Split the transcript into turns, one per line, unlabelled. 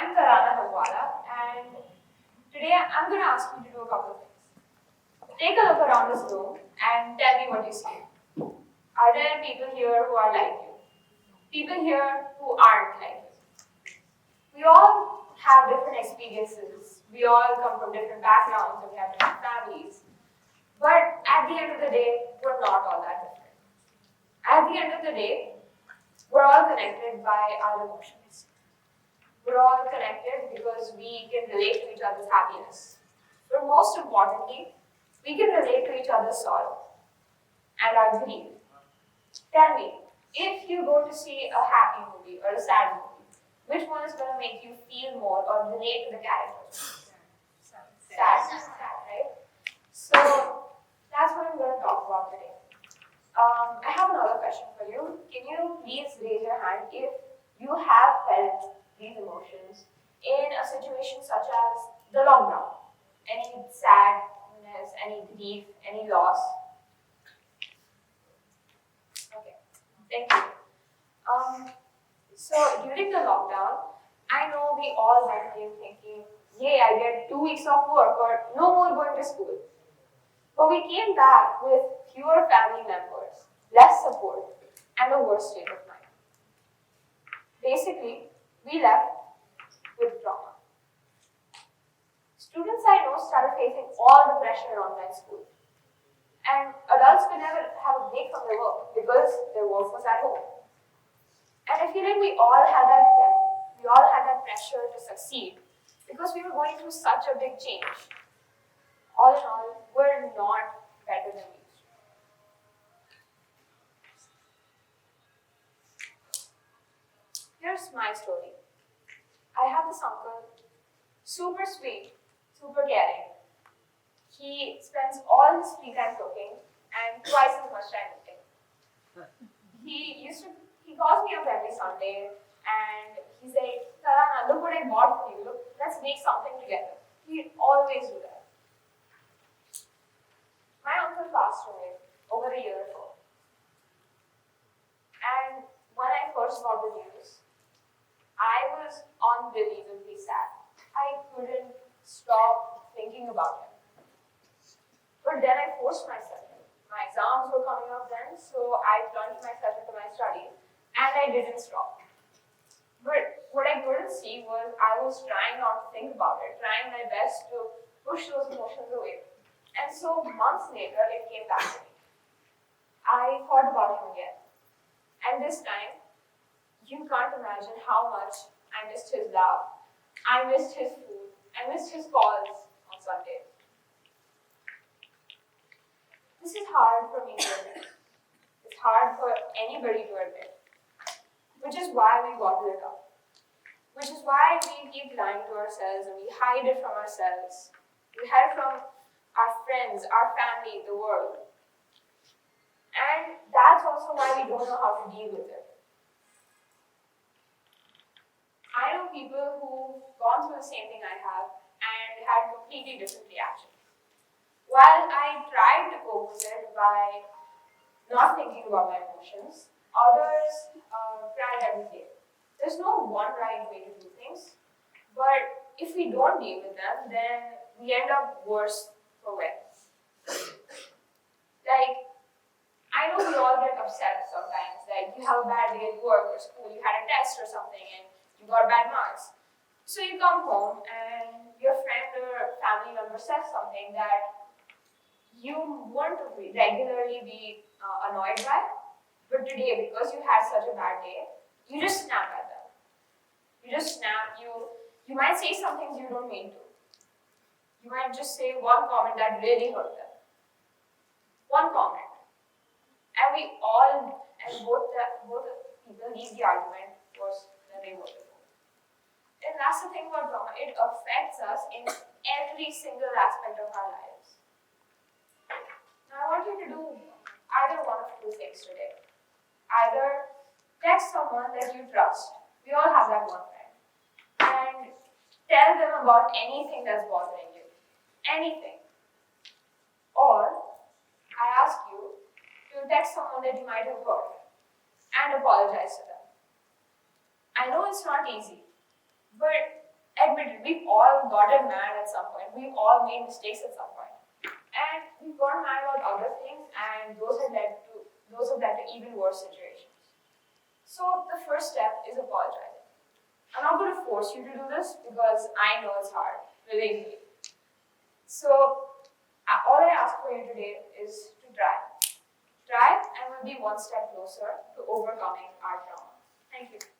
I'm Tarana, and today I'm going to ask you to do a couple of things. Take a look around this room and tell me what you see. Are there people here who are like you? People here who aren't like you? We all have different experiences. We all come from different backgrounds and we have different families. But at the end of the day, we're not all that different. At the end of the day, we're all connected by our emotions. We're all connected because we can relate to each other's happiness. But most importantly, we can relate to each other's sorrow and our grief. Tell me, if you go to see a happy movie or a sad movie, which one is going to make you feel more or relate to the characters? Sad, right? So that's what I'm going to talk about today. I have another question for you. Can you please raise your hand if you have felt these emotions in a situation such as the lockdown? Any sadness, any grief, any loss? Okay, thank you. So during the lockdown, I know we all went in thinking, yay, I get 2 weeks off work or no more going to school. But we came back with fewer family members, less support, and a worse state of mind. Basically, we left with trauma. Students I know started facing all the pressure in online school. And adults could never have a break from their work because their work was at home. And I feel like we all had that pressure to succeed because we were going through such a big change. All in all, we're not better than we used to. Here's my story. I have this uncle, super sweet, super caring. He spends all his free time cooking and twice as much time eating. He calls me up every Sunday and he's like, Tarana, look what I bought for you. Look, let's make something together. He'd always do that. My uncle passed away over a year ago. And when I first got the news, I was unbelievably sad. I couldn't stop thinking about him. But then I forced myself. My exams were coming up then, so I plunged myself into my studies, and I didn't stop. But what I couldn't see was I was trying not to think about it, trying my best to push those emotions away. And so months later, it came back to me. I thought about him again. And this time, you can't imagine how much I missed his love. I missed his food. I missed his calls on Sundays. This is hard for me to admit. It's hard for anybody to admit. Which is why we bottle it up. Which is why we keep lying to ourselves and we hide it from ourselves. We hide it from our friends, our family, the world. And that's also why we don't know how to deal with it. I know people who've gone through the same thing I have and had completely different reactions. While I tried to cope with it by not thinking about my emotions, others cried every day. There's no one right way to do things, but if we don't deal with them, then we end up worse for wear. Like, I know we all get upset sometimes. Like, you have a bad day at work or school, you had a test or something, and you got bad marks. So you come home and your friend or family member says something that you won't regularly be annoyed by, but today, because you had such a bad day, you just snap at them. You just snap, you might say some things you don't mean to. You might just say one comment that really hurt them. One comment. And both the people leave the argument worse than they were before. And that's the thing about drama, it affects us in every single aspect of our lives. Now I want you to do either one of two things today. Either text someone that you trust. We all have that one friend. And tell them about anything that's bothering you. Anything. Or I ask you to text someone that you might have hurt and apologize to them. I know it's not easy, but admit it, we've all gotten mad at some point. We've all made mistakes at some point. And we've gotten mad about other things, and those have led to even worse situations. So the first step is apologizing. I'm not going to force you to do this because I know it's hard, believe me. So all I ask for you today is to try. Try, and we'll be one step closer to overcoming our trauma. Thank you.